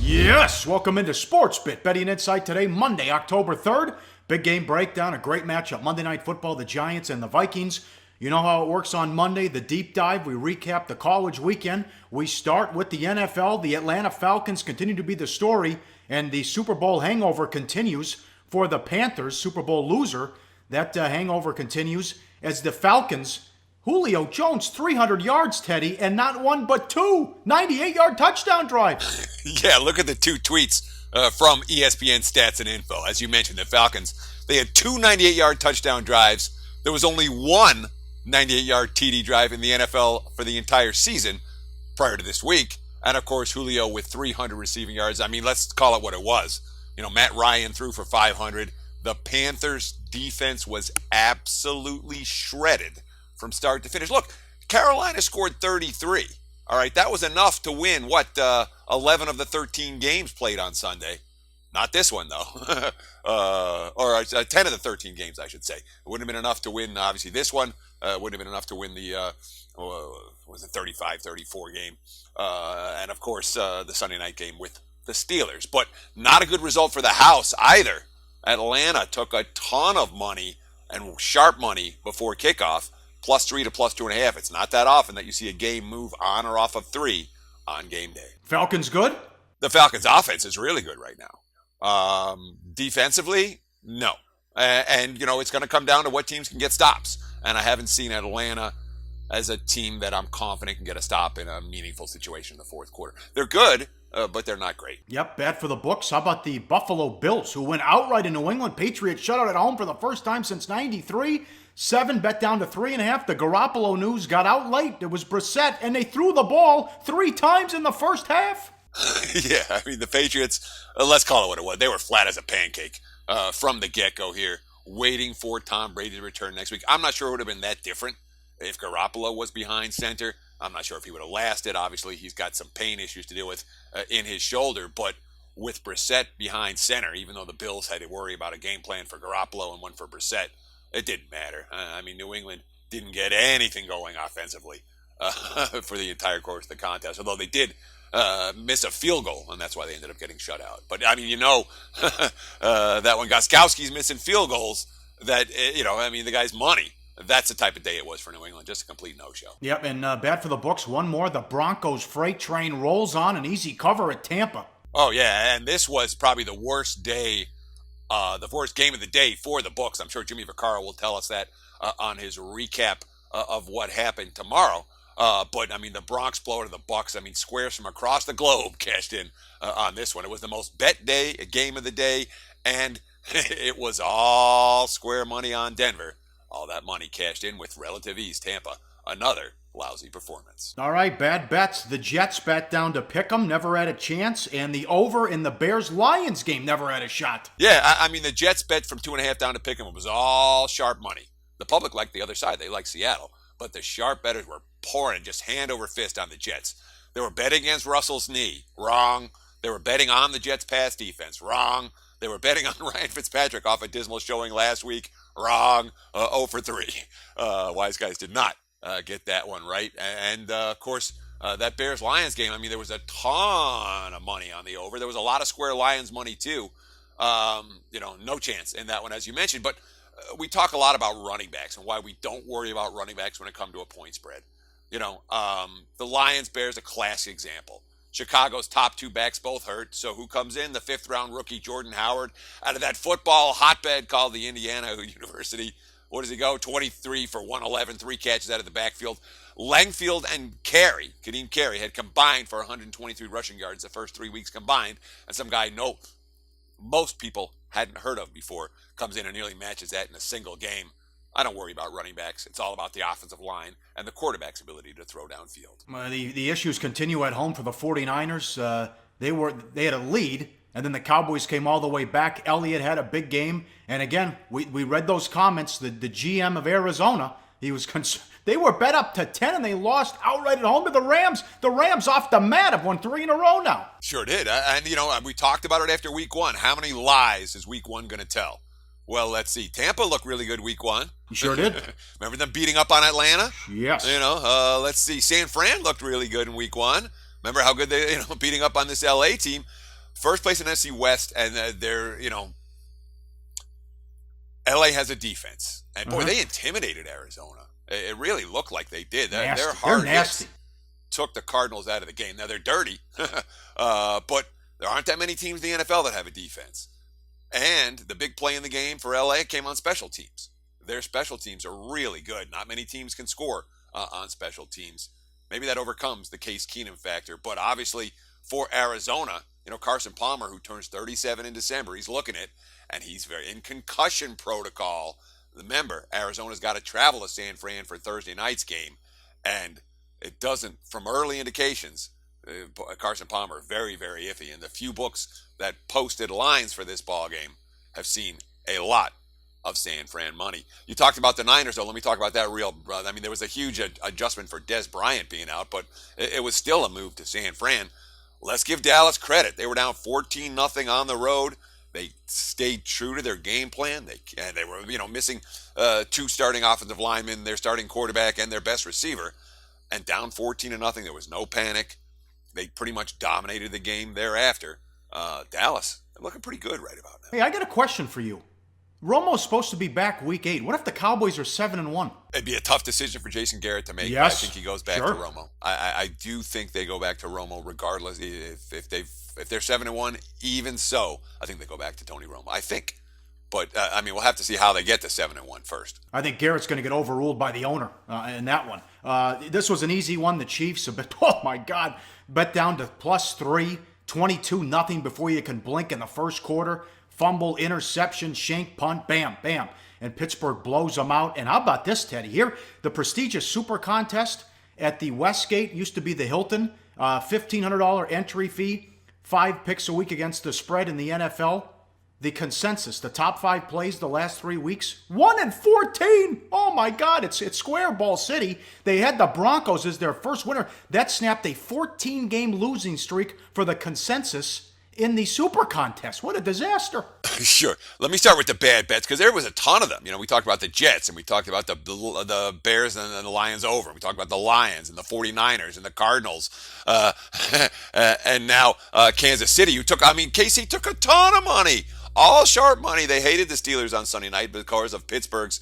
Yes, welcome into SportsBit Betting Insight today, Monday, October 3rd. Big game breakdown, a great matchup. Monday Night Football, the Giants and the Vikings. You know how it works on Monday, the deep dive. We recap the college weekend. We start with the NFL. The Atlanta Falcons continue to be the story, and the Super Bowl hangover continues for the Panthers, Super Bowl loser. That hangover continues as the Falcons, Julio Jones, 300 yards, Teddy, and not one but two 98-yard touchdown drives. Yeah, look at the two tweets from ESPN Stats and Info. As you mentioned, the Falcons, they had two 98-yard touchdown drives. There was only one 98-yard TD drive in the NFL for the entire season prior to this week. And, of course, Julio with 300 receiving yards. I mean, let's call it what it was. You know, Matt Ryan threw for 500. The Panthers' defense was absolutely shredded from start to finish. Look, Carolina scored 33. All right, that was enough to win, 11 of the 13 games played on Sunday. Not this one, though. or 10 of the 13 games, I should say. It wouldn't have been enough to win, obviously, this one. Wouldn't have been enough to win the, 35-34 game. And, of course, the Sunday night game with the Steelers. But not a good result for the house either. Atlanta took a ton of money and sharp money before kickoff. +3 to +2.5. It's not that often that you see a game move on or off of 3 on game day. Falcons good? The Falcons' offense is really good right now. Defensively, no. And, it's going to come down to what teams can get stops. And I haven't seen Atlanta as a team that I'm confident can get a stop in a meaningful situation in the fourth quarter. They're good, but they're not great. Yep, bad for the books. How about the Buffalo Bills, who went outright in New England? Patriots shutout at home for the first time since '93. 7 bet down to 3.5. The Garoppolo news got out late. It was Brissett, and they threw the ball 3 times in the first half. Yeah, I mean, the Patriots, let's call it what it was. They were flat as a pancake from the get-go here, waiting for Tom Brady to return next week. I'm not sure it would have been that different if Garoppolo was behind center. I'm not sure if he would have lasted. Obviously, he's got some pain issues to deal with in his shoulder, but with Brissett behind center, even though the Bills had to worry about a game plan for Garoppolo and one for Brissett, it didn't matter. I mean, New England didn't get anything going offensively for the entire course of the contest, although they did miss a field goal, and that's why they ended up getting shut out. But, I mean, that when Gostkowski's missing field goals, that, the guy's money. That's the type of day it was for New England, just a complete no-show. Yep, and bad for the books. One more, the Broncos freight train rolls on, an easy cover at Tampa. Oh, yeah, and this was probably the worst day, the worst game of the day for the books. I'm sure Jimmy Vaccaro will tell us that on his recap of what happened tomorrow. But, I mean, the Bronx blow to the Bucks. I mean, squares from across the globe cashed in on this one. It was the most bet day, game of the day, and it was all square money on Denver. All that money cashed in with relative ease. Tampa, another lousy performance. All right, bad bets. The Jets bet down to Pick'em, never had a chance, and the over in the Bears-Lions game never had a shot. Yeah, I mean, the Jets bet from 2.5 down to Pick'em. It was all sharp money. The public liked the other side. They liked Seattle. But the sharp bettors were pouring just hand over fist on the Jets. They were betting against Russell's knee. Wrong. They were betting on the Jets' pass defense. Wrong. They were betting on Ryan Fitzpatrick off a dismal showing last week. Wrong. 0 for 3. Wise guys did not get that one right. And, of course, that Bears-Lions game, I mean, there was a ton of money on the over. There was a lot of square Lions money, too. No chance in that one, as you mentioned. But we talk a lot about running backs and why we don't worry about running backs when it comes to a point spread. The Lions-Bears, a classic example. Chicago's top 2 backs both hurt, so who comes in? The 5th-round rookie Jordan Howard out of that football hotbed called the Indiana University. What does he go? 23 for 111, 3 catches out of the backfield. Langfield and Kadeem Carey, had combined for 123 rushing yards the first 3 weeks combined, and some guy most people hadn't heard of before comes in and nearly matches that in a single game. I don't worry about running backs. It's all about the offensive line and the quarterback's ability to throw downfield. The issues continue at home for the 49ers. They had a lead, and then the Cowboys came all the way back. Elliott had a big game. And again, we read those comments. The GM of Arizona, he was they were bet up to 10, and they lost outright at home to the Rams. The Rams off the mat have won 3 in a row now. Sure did. And, we talked about it after week 1. How many lies is week 1 going to tell? Well, let's see. Tampa looked really good week 1. You sure did. Remember them beating up on Atlanta? Yes. Let's see. San Fran looked really good in week 1. Remember how good they, beating up on this LA team. first place in NFC West, and LA has a defense, and boy, they intimidated Arizona. It really looked like they did. Their hard hits took the Cardinals out of the game. Now they're dirty, but there aren't that many teams in the NFL that have a defense. And the big play in the game for LA came on special teams. Their special teams are really good. Not many teams can score on special teams. Maybe that overcomes the Case Keenum factor. But obviously for Arizona, Carson Palmer, who turns 37 in December, he's looking at, and he's very in concussion protocol. Remember, Arizona's got to travel to San Fran for Thursday night's game, and it doesn't, from early indications, Carson Palmer, very, very iffy. And the few books that posted lines for this ball game have seen a lot of San Fran money. You talked about the Niners, though. Let me talk about that there was a huge adjustment for Dez Bryant being out, but it was still a move to San Fran. Let's give Dallas credit. They were down 14-0 on the road. They stayed true to their game plan. They were, missing two starting offensive linemen, their starting quarterback, and their best receiver. And down 14-0, there was no panic. They pretty much dominated the game thereafter. Dallas, they're looking pretty good right about now. Hey, I got a question for you. Romo's supposed to be back week 8. What if the Cowboys are 7-1? It'd be a tough decision for Jason Garrett to make. Yes, I think he goes back to Romo. I do think they go back to Romo regardless. If they're 7-1, even so, I think they go back to Tony Romo. I think. But, we'll have to see how they get to 7-1 first. I think Garrett's going to get overruled by the owner in that one. This was an easy one. The Chiefs, oh my God, bet down to +3, 22-0 before you can blink in the first quarter. Fumble, interception, shank, punt, bam, bam. And Pittsburgh blows them out. And how about this, Teddy? Here, the prestigious Super Contest at the Westgate, used to be the Hilton, $1,500 entry fee, 5 picks a week against the spread in the NFL. The consensus, the top 5 plays the last 3 weeks, 1-14. Oh my God, it's Square Ball City. They had the Broncos as their first winner. That snapped a 14-game losing streak for the consensus in the Super Contest. What a disaster. Sure. Let me start with the bad bets, because there was a ton of them. We talked about the Jets, and we talked about the Bears and the Lions over. We talked about the Lions and the 49ers and the Cardinals. And now Kansas City. KC took a ton of money. All sharp money. They hated the Steelers on Sunday night because of Pittsburgh's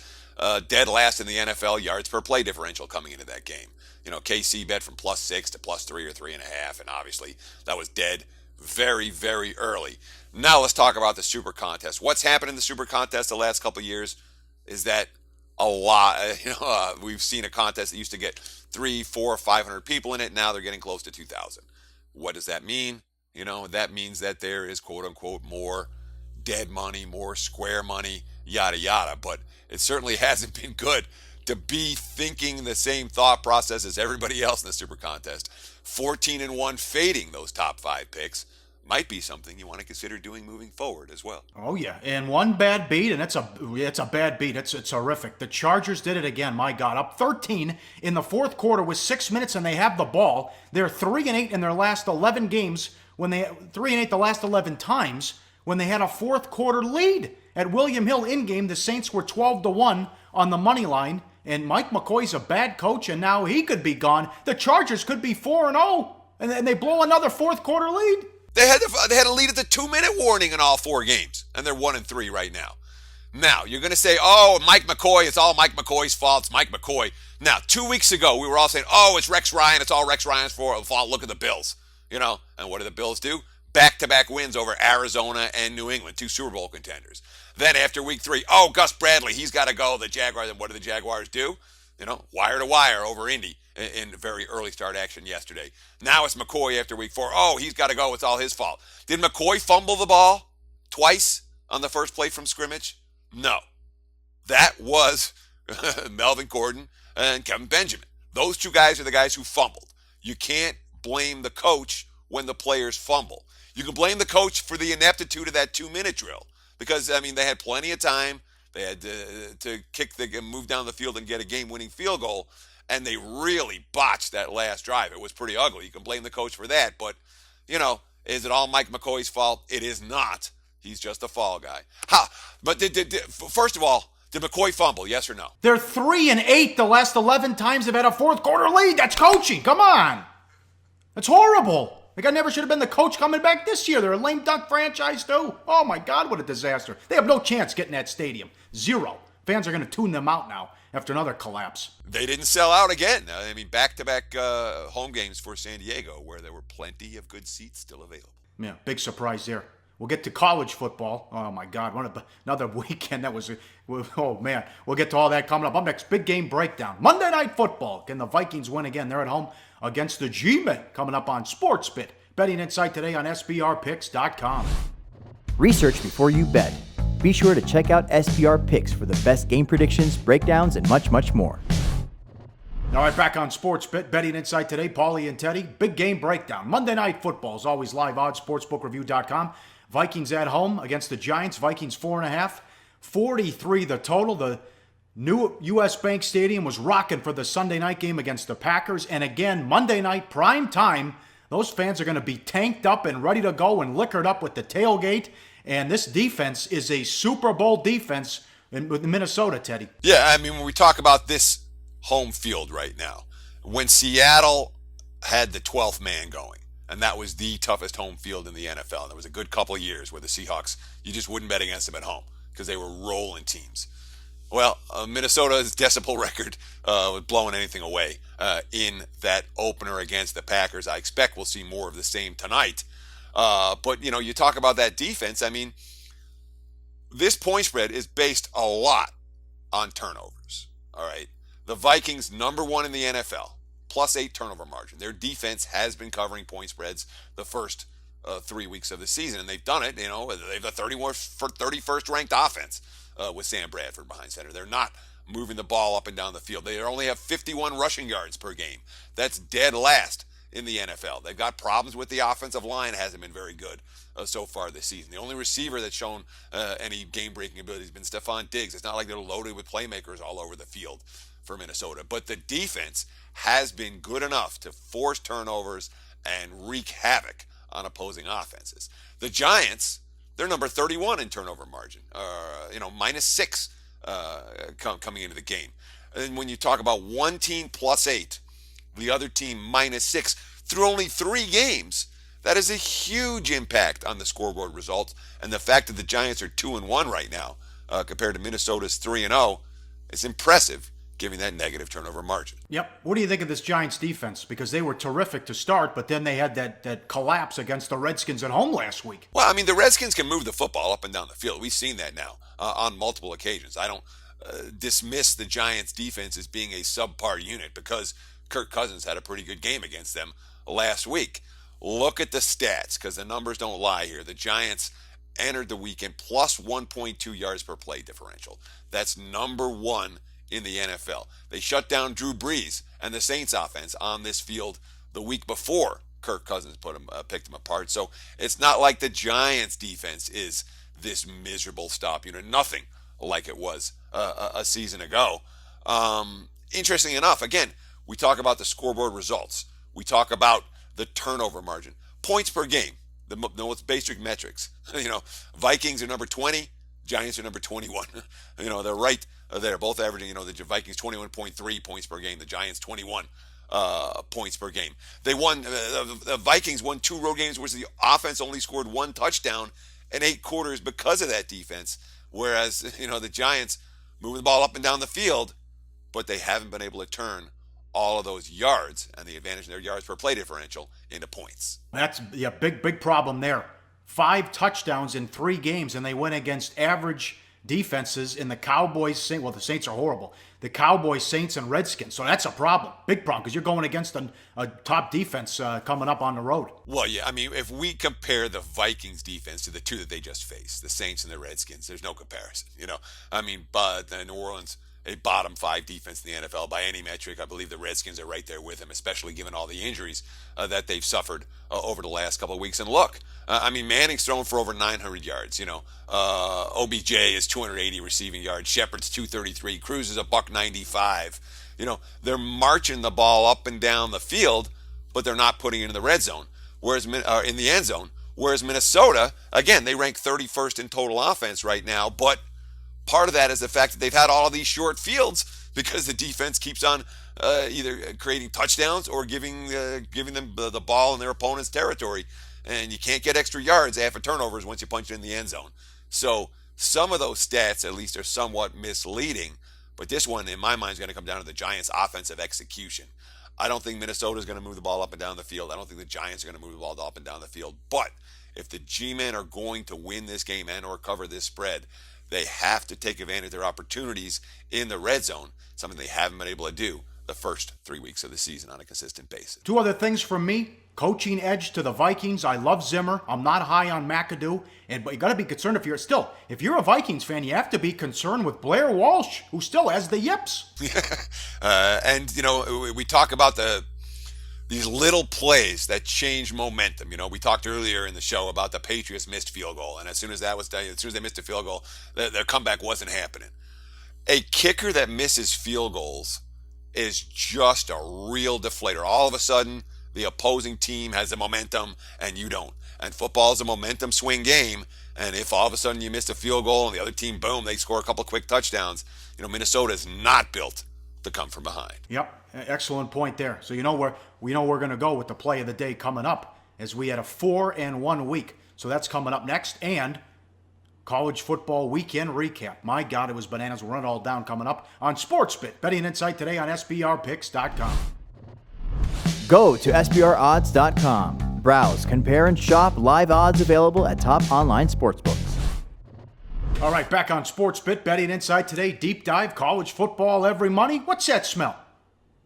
dead last in the NFL yards per play differential coming into that game. KC bet from +6 to +3 or 3.5, and obviously that was dead very, very early. Now let's talk about the Super Contest. What's happened in the Super Contest the last couple of years is that a lot, we've seen a contest that used to get 300, 400, 500 people in it. Now they're getting close to 2,000. What does that mean? That means that there is, quote unquote, more dead money, more square money, yada, yada. But it certainly hasn't been good to be thinking the same thought process as everybody else in the Super Contest. 14-1 fading those top 5 picks might be something you want to consider doing moving forward as well. Oh yeah, and one bad beat, and it's a bad beat. It's horrific. The Chargers did it again. My God, up 13 in the fourth quarter with 6 minutes, and they have the ball. They're 3-8 in their last 11 games. 3-8 the last 11 times when they had a fourth quarter lead at William Hill in game. The Saints were 12-1 on the money line. And Mike McCoy's a bad coach, and now he could be gone. The Chargers could be 4-0, and then they blow another fourth quarter lead. They had a lead at the 2-minute warning in all 4 games, and they're 1-3 right now. Now, you're going to say, oh, Mike McCoy, it's all Mike McCoy's fault. It's Mike McCoy. Now, 2 weeks ago, we were all saying, oh, it's Rex Ryan. It's all Rex Ryan's fault. Look at the Bills. And what do the Bills do? Back-to-back wins over Arizona and New England, 2 Super Bowl contenders. Then after week 3, oh, Gus Bradley, he's got to go. The Jaguars, and what do the Jaguars do? Wire to wire over Indy in very early start action yesterday. Now it's McCoy after week 4. Oh, he's got to go. It's all his fault. Did McCoy fumble the ball twice on the first play from scrimmage? No. That was Melvin Gordon and Kevin Benjamin. Those 2 guys are the guys who fumbled. You can't blame the coach when the players fumble. You can blame the coach for the ineptitude of that 2-minute drill. Because, they had plenty of time. They had to move down the field and get a game-winning field goal. And they really botched that last drive. It was pretty ugly. You can blame the coach for that. But, is it all Mike McCoy's fault? It is not. He's just a fall guy. But first of all, did McCoy fumble, yes or no? They're 3-8 the last 11 times they've had a fourth quarter lead. That's coaching. Come on. That's horrible. The guy never should have been the coach coming back this year. They're a lame duck franchise, too. Oh, my God, what a disaster. They have no chance getting that stadium. Zero. Fans are going to tune them out now after another collapse. They didn't sell out again. I mean, back-to-back home games for San Diego where there were plenty of good seats still available. Yeah, big surprise there. We'll get to college football. Oh, my God. Another weekend that was... Oh, man. We'll get to all that coming up. Up next, big game breakdown. Monday Night Football. Can the Vikings win again? They're at home against the G-Men coming up on SportsBit. Betting Insight today on SBRPicks.com. Research before you bet. Be sure to check out SBR Picks for the best game predictions, breakdowns, and much, much more. All right, back on SportsBit, Betting Insight today, Paulie and Teddy. Big game breakdown. Monday Night Football is always live on SportsBookReview.com. Vikings at home against the Giants. Vikings 4.5. 43 the total. The new U.S. Bank Stadium was rocking for the Sunday night game against the Packers. And again, Monday night, prime time, those fans are going to be tanked up and ready to go and liquored up with the tailgate. And this defense is a Super Bowl defense with Minnesota, Teddy. Yeah, I mean, when we talk about this home field right now, when Seattle had the 12th man going, and that was the toughest home field in the NFL. And there was a good couple of years where the Seahawks, you just wouldn't bet against them at home because they were rolling teams. Well, Minnesota's decibel record was blowing anything away in that opener against the Packers. I expect we'll see more of the same tonight. But, you know, you talk about that defense. I mean, this point spread is based a lot on turnovers. All right. The Vikings, number one in the NFL. +8 turnover margin. Their defense has been covering point spreads the first 3 weeks of the season, and they've done it. You know, they have the 31st ranked offense with Sam Bradford behind center. They're not moving the ball up and down the field. They only have 51 rushing yards per game. That's dead last in the NFL. They've got problems with the offensive line. It hasn't been very good so far this season. The only receiver that's shown any game-breaking ability has been Stephon Diggs. It's not like they're loaded with playmakers all over the field for Minnesota. But the defense has been good enough to force turnovers and wreak havoc on opposing offenses. The Giants, they're number 31 in turnover margin, -6 coming into the game. And when you talk about one team +8, the other team -6 through only 3 games, that is a huge impact on the scoreboard results. And the fact that the Giants are 2-1 right now compared to Minnesota's 3-0 is impressive, giving that negative turnover margin. Yep. What do you think of this Giants defense? Because they were terrific to start, but then they had that collapse against the Redskins at home last week. Well, I mean, the Redskins can move the football up and down the field. We've seen that now on multiple occasions. I don't dismiss the Giants defense as being a subpar unit because Kirk Cousins had a pretty good game against them last week. Look at the stats because the numbers don't lie here. The Giants entered the weekend plus 1.2 yards per play differential. That's number 1 in the NFL. They shut down Drew Brees and the Saints offense on this field the week before Kirk Cousins picked them apart. So it's not like the Giants defense is this miserable stop unit. Nothing like it was a season ago. Interesting enough, again, we talk about the scoreboard results. We talk about the turnover margin. Points per game, the most basic metrics. Vikings are number 20, Giants are number 21. They're right there, both averaging, the Vikings 21.3 points per game, the Giants 21 points per game. They won, the Vikings won 2 road games where the offense only scored 1 touchdown in 8 quarters because of that defense. Whereas, the Giants moving the ball up and down the field, but they haven't been able to turn all of those yards and the advantage in their yards per play differential into points. That's a big problem there. 5 touchdowns in 3 games, and they went against average defenses in the Cowboys. Well, the Saints are horrible. The Cowboys, Saints, and Redskins. So that's a problem. Big problem, because you're going against a top defense coming up on the road. Well, yeah, I mean, if we compare the Vikings defense to the 2 that they just faced, the Saints and the Redskins, there's no comparison. But New Orleans, a bottom 5 defense in the NFL by any metric. I believe the Redskins are right there with them, especially given all the injuries that they've suffered over the last couple of weeks. And look, Manning's thrown for over 900 yards. OBJ is 280 receiving yards. Shepard's 233. Cruz is $195. They're marching the ball up and down the field, but they're not putting it in the red zone, whereas in the end zone. Whereas Minnesota, again, they rank 31st in total offense right now, but part of that is the fact that they've had all of these short fields because the defense keeps on either creating touchdowns or giving them the ball in their opponent's territory. And you can't get extra yards after turnovers once you punch it in the end zone. So some of those stats, at least, are somewhat misleading. But this one, in my mind, is going to come down to the Giants' offensive execution. I don't think Minnesota is going to move the ball up and down the field. I don't think the Giants are going to move the ball up and down the field. But if the G-men are going to win this game and or cover this spread, they have to take advantage of their opportunities in the red zone, something they haven't been able to do the first 3 weeks of the season on a consistent basis. Two other things from me. Coaching edge to the Vikings. I love Zimmer. I'm not high on McAdoo. But you got to be concerned if you're a Vikings fan, you have to be concerned with Blair Walsh, who still has the yips. And, we talk about these little plays that change momentum. We talked earlier in the show about the Patriots missed field goal. And as soon as they missed a field goal, their comeback wasn't happening. A kicker that misses field goals is just a real deflator. All of a sudden, the opposing team has the momentum and you don't. And football is a momentum swing game. And if all of a sudden you miss a field goal and the other team, boom, they score a couple quick touchdowns, Minnesota is not built to come from behind. Yep, excellent point there. So we know we're going to go with the play of the day coming up, as we had a 4-1 week. So that's coming up next. And college football weekend recap. My God, it was bananas. We'll run it all down coming up on SportsBit. Betting Insight today on SBRpicks.com. Go to SBRodds.com. Browse, compare, and shop live odds available at top online sportsbooks. All right, back on SportsBit. Betting Insight today. Deep dive. College football every money. What's that smell?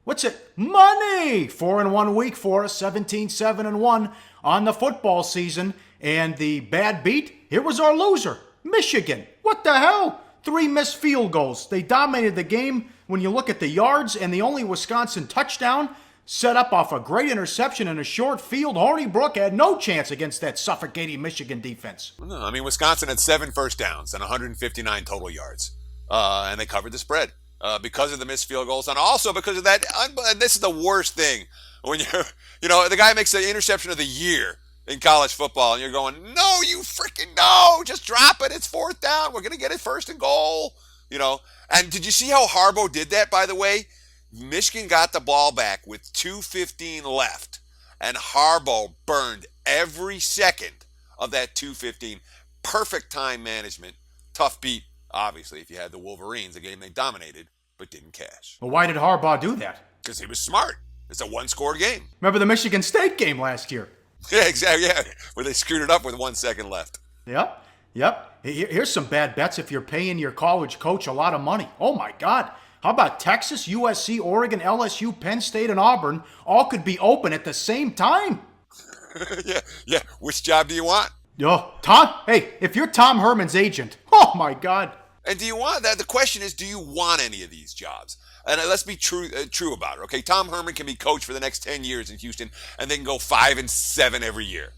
What's it? Money! 4-1 week for us. 17-7-1 on the football season. And the bad beat, here was our loser. Michigan. What the hell? 3 missed field goals. They dominated the game when you look at the yards, and the only Wisconsin touchdown set up off a great interception in a short field. Hornibrook had no chance against that suffocating Michigan defense. No, Wisconsin had 7 first downs and 159 total yards. And they covered the spread because of the missed field goals. And also because of that, and this is the worst thing. When the guy makes the interception of the year in college football, and you're going, no, you freaking no, just drop it. It's 4th down. We're going to get it 1st and goal. And did you see how Harbaugh did that, by the way? Michigan got the ball back with 2:15 left, and Harbaugh burned every second of that 2:15. Perfect time management. Tough beat, obviously, if you had the Wolverines, a game they dominated, but didn't cash. Well, why did Harbaugh do that? Because he was smart. It's a one-score game. Remember the Michigan State game last year? Yeah, exactly. Yeah, where they screwed it up with 1 second left. Yep. Here's some bad bets if you're paying your college coach a lot of money. Oh, my God. How about Texas, USC, Oregon, LSU, Penn State, and Auburn all could be open at the same time? Yeah. Which job do you want? Tom? Hey, if you're Tom Herman's agent, oh, my God. And do you want that? The question is, do you want any of these jobs? And let's be true about it, okay? Tom Herman can be coach for the next 10 years in Houston, and they can go 5-7 every year.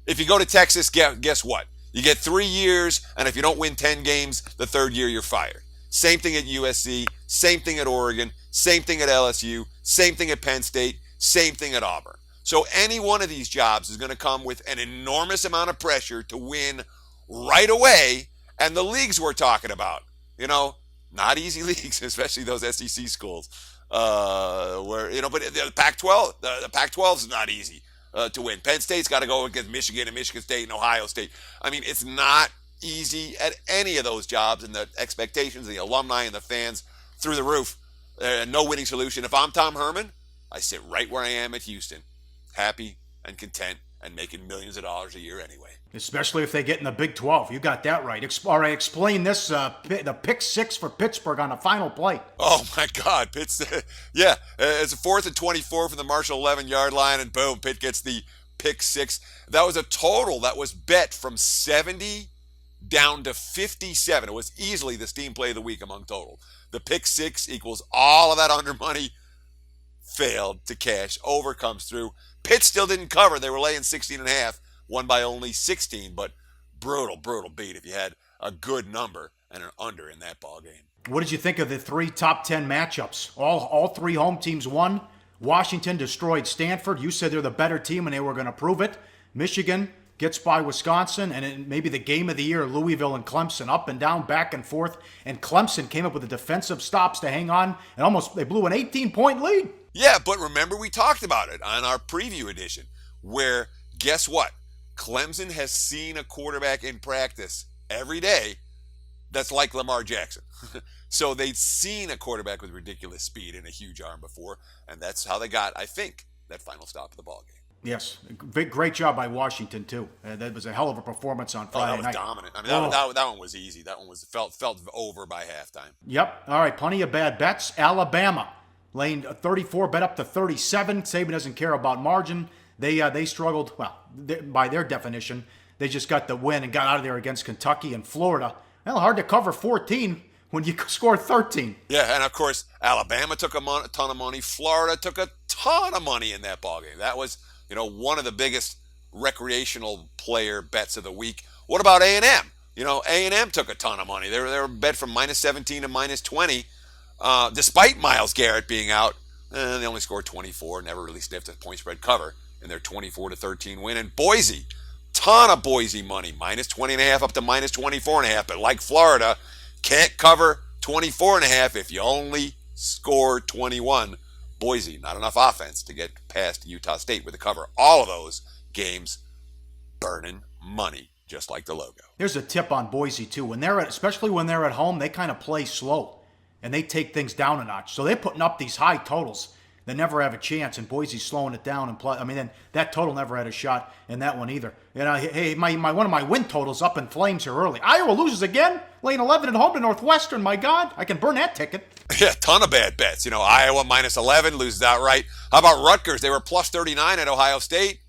If you go to Texas, guess what? You get 3 years, and if you don't win 10 games, the 3rd year you're fired. Same thing at USC, same thing at Oregon, same thing at LSU, same thing at Penn State, same thing at Auburn. So any one of these jobs is going to come with an enormous amount of pressure to win right away. And the leagues we're talking about, not easy leagues, especially those SEC schools, but the Pac-12, the Pac-12 is not easy to win. Penn State's got to go against Michigan and Michigan State and Ohio State. It's not easy at any of those jobs, and the expectations of the alumni and the fans through the roof. No winning solution. If I'm Tom Herman, I sit right where I am at Houston, happy and content and making millions of dollars a year anyway. Especially if they get in the Big 12. You got that right. All right, explain this, the pick 6 for Pittsburgh on the final play. Oh, my God. Pitt's, it's a 4th and 24 from the Marshall 11-yard line, and boom, Pitt gets the pick 6. That was a total that was bet from 70 down to 57. It was easily the steam play of the week among total. The pick 6 equals all of that under money. Failed to cash. Over comes through. Pitt still didn't cover. They were laying 16.5. Won by only 16, but brutal beat if you had a good number and an under in that ball game. What did you think of the 3 top 10 matchups? All 3 home teams won. Washington destroyed Stanford. You said they're the better team and they were going to prove it. Michigan gets by Wisconsin, and it maybe the game of the year, Louisville and Clemson, up and down, back and forth. And Clemson came up with the defensive stops to hang on, and they blew an 18-point lead. Yeah, but remember we talked about it on our preview edition, where guess what? Clemson has seen a quarterback in practice every day that's like Lamar Jackson. So they'd seen a quarterback with ridiculous speed and a huge arm before, and that's how they got, I think, that final stop of the ballgame. Yes, great job by Washington too. That was a hell of a performance on Friday night. That was dominant. I mean, that one was easy. That one was felt over by halftime. Yep. All right, plenty of bad bets. Alabama laying 34, bet up to 37. Saban doesn't care about margin. They struggled. Well, by their definition, they just got the win and got out of there against Kentucky and Florida. Well, hard to cover 14 when you score 13. Yeah, and of course, Alabama took a ton of money. Florida took a ton of money in that ballgame. That was, one of the biggest recreational player bets of the week. What about A&M? A&M took a ton of money. They were bet from -17 to -20, despite Myles Garrett being out. They only scored 24, never really sniffed a point spread cover in their 24-13 win. And Boise, ton of Boise money, -20.5 up to -24.5. But like Florida, can't cover 24.5 if you only score 21. Boise, not enough offense to get past Utah State with a cover. All of those games burning money, just like the logo. There's a tip on Boise too. Especially when they're at home, they kind of play slow and they take things down a notch. So they're putting up these high totals that never have a chance, and Boise's slowing it down and play. I mean, then that total never had a shot in that one either. Hey, my one of my win totals up in flames here early. Iowa loses again, laying 11 at home to Northwestern. My God, I can burn that ticket. Yeah, ton of bad bets. Iowa -11 loses outright. How about Rutgers? They were +39 at Ohio State.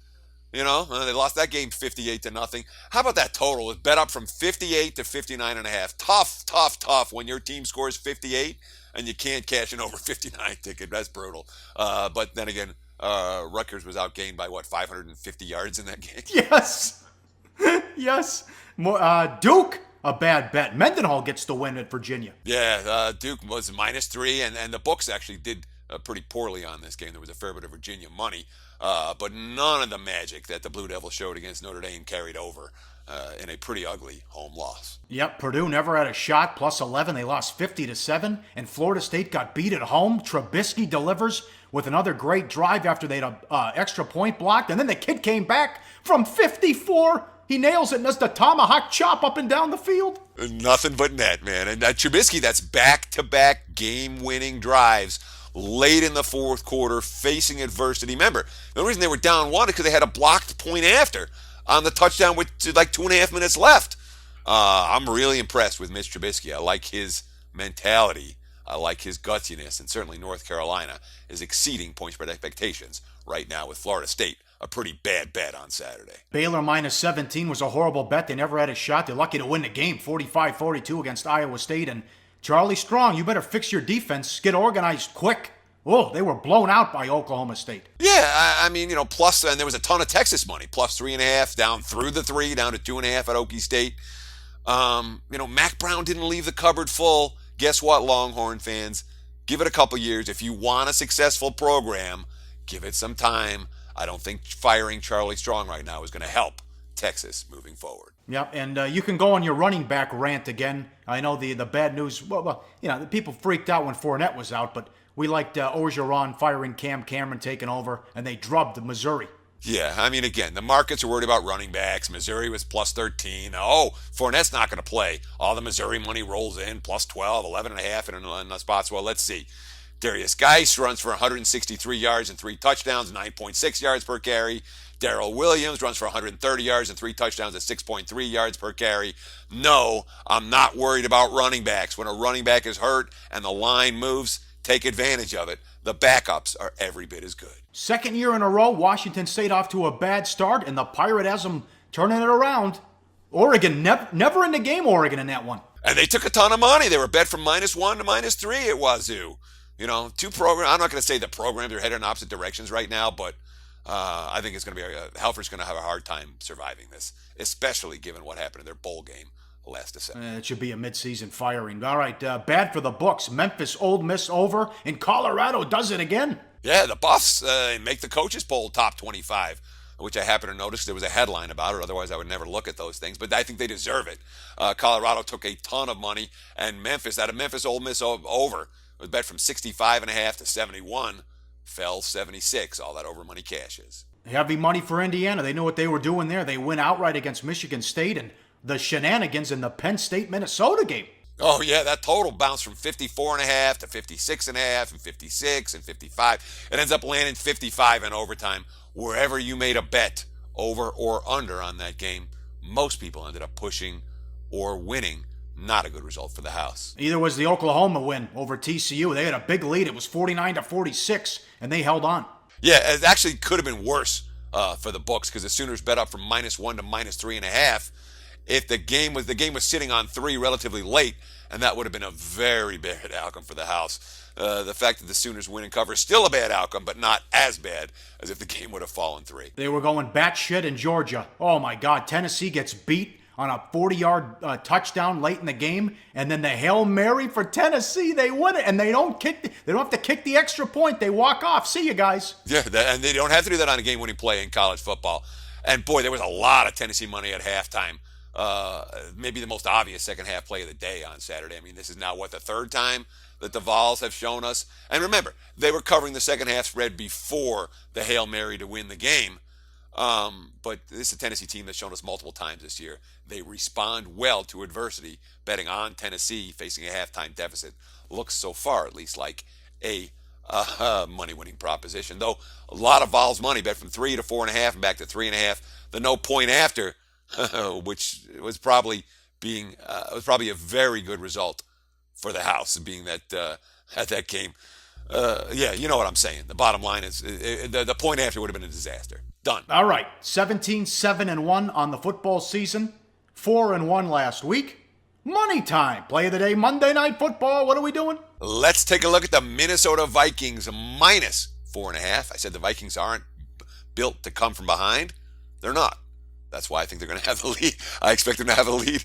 They lost that game 58-0. How about that total? It was bet up from 58 to 59.5. Tough when your team scores 58 and you can't cash an over 59 ticket. That's brutal. But then again, Rutgers was outgained by 550 yards in that game. Yes. Yes. Duke, a bad bet. Mendenhall gets the win at Virginia. Yeah, Duke was -3, and the books actually did pretty poorly on this game. There was a fair bit of Virginia money, but none of the magic that the Blue Devils showed against Notre Dame carried over in a pretty ugly home loss. Yep, Purdue never had a shot, +11. They lost 50-7, and Florida State got beat at home. Trubisky delivers with another great drive after they had an extra point blocked, and then the kid came back from 54. He nails it and does the tomahawk chop up and down the field. Nothing but net, man. And Trubisky, that's back-to-back game-winning drives late in the fourth quarter, facing adversity. Remember, the only reason they were down one is because they had a blocked point after on the touchdown with like 2.5 minutes left. I'm really impressed with Mitch Trubisky. I like his mentality. I like his gutsiness, and certainly North Carolina is exceeding point spread expectations right now with Florida State. A pretty bad bet on Saturday. Baylor -17 was a horrible bet. They never had a shot. They're lucky to win the game, 45-42 against Iowa State. And Charlie Strong, you better fix your defense. Get organized quick. Oh, they were blown out by Oklahoma State. Yeah, I mean, plus, and there was a ton of Texas money, +3.5, down through the 3, down to 2.5 at Okie State. Mac Brown didn't leave the cupboard full. Guess what, Longhorn fans? Give it a couple years. If you want a successful program, give it some time. I don't think firing Charlie Strong right now is going to help Texas moving forward. Yeah, and you can go on your running back rant again. I know the bad news. Well, the people freaked out when Fournette was out, but we liked Orgeron firing Cam Cameron, taking over, and they drubbed Missouri. Yeah, I mean, again, the markets are worried about running backs. Missouri was +13. Oh, Fournette's not going to play. All the Missouri money rolls in, +12, 11.5 in the spots. Well, let's see. Darius Geis runs for 163 yards and 3 touchdowns, 9.6 yards per carry. Darrell Williams runs for 130 yards and 3 touchdowns at 6.3 yards per carry. No, I'm not worried about running backs. When a running back is hurt and the line moves, take advantage of it. The backups are every bit as good. Second year in a row, Washington State off to a bad start, and the Pirate has them turning it around. Oregon, never in the game, Oregon, in that one. And they took a ton of money. They were bet from -1 to -3 at Wazoo. Two programs. I'm not going to say the programs are headed in opposite directions right now, but I think it's going to be Helfer's going to have a hard time surviving this, especially given what happened in their bowl game last December. It should be a midseason firing. All right, bad for the books. Memphis, Ole Miss over, and Colorado does it again. Yeah, the Buffs make the coaches poll top 25. which I happen to notice there was a headline about it. Otherwise, I would never look at those things. But I think they deserve it. Colorado took a ton of money, and Memphis, out of Memphis, Ole Miss over, was bet from 65.5 to 71, fell 76. All that over money cash is. Heavy money for Indiana. They knew what they were doing there. They win outright against Michigan State, and the shenanigans in the Penn State-Minnesota game. Oh, yeah, that total bounced from 54.5 to 56.5 and 56 and 55. It ends up landing 55 in overtime. Wherever you made a bet over or under on that game, most people ended up pushing or winning. Not a good result for the house. Either was the Oklahoma win over TCU. They had a big lead. It was 49 to 46, and they held on. Yeah, it actually could have been worse for the books because the Sooners bet up from -1 to -3.5. If the game was sitting on 3 relatively late, and that would have been a very bad outcome for the house. The fact that the Sooners win and cover is still a bad outcome, but not as bad as if the game would have fallen 3. They were going batshit in Georgia. Oh my God, Tennessee gets beat on a 40-yard touchdown late in the game, and then the Hail Mary for Tennessee, they win it, and they don't have to kick the extra point. They walk off. See you guys. Yeah, and they don't have to do that on a game-winning play in college football. And boy, there was a lot of Tennessee money at halftime. Maybe the most obvious second half play of the day on Saturday. I mean, this is now, the third time that the Vols have shown us. And remember, they were covering the second half spread before the Hail Mary to win the game. But this is a Tennessee team that's shown us multiple times this year. They respond well to adversity. Betting on Tennessee facing a halftime deficit looks so far, at least, like a money-winning proposition. Though a lot of Vols money bet from 3 to 4.5 and back to 3.5. The no point after, which was probably a very good result for the house, being that at that game. Yeah, you know what I'm saying. The bottom line is the point after would have been a disaster. Done. All right, 17-7-1 on the football season, 4-1 last week. Money time. Play of the day, Monday Night Football. What are we doing? Let's take a look at the Minnesota Vikings -4.5. I said the Vikings aren't built to come from behind. They're not. That's why I think they're going to have the lead. I expect them to have a lead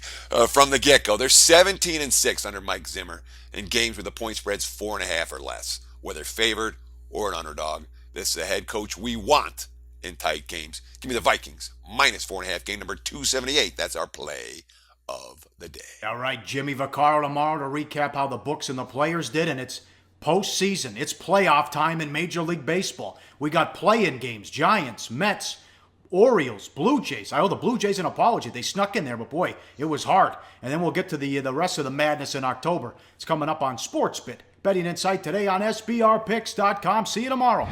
from the get-go. They're 17-6 under Mike Zimmer in games where the point spread's 4.5 or less, whether favored or an underdog. This is the head coach we want in tight games. Give me the Vikings -4.5, game number 278. That's our play of the day. All right, Jimmy Vaccaro tomorrow to recap how the books and the players did, and it's postseason. It's playoff time in Major League Baseball. We got play-in games, Giants, Mets, Orioles, Blue Jays. I owe the Blue Jays an apology. They snuck in there, but boy, it was hard. And then we'll get to the rest of the madness in October. It's coming up on SportsBit. Betting Insight today on SBRPicks.com. See you tomorrow.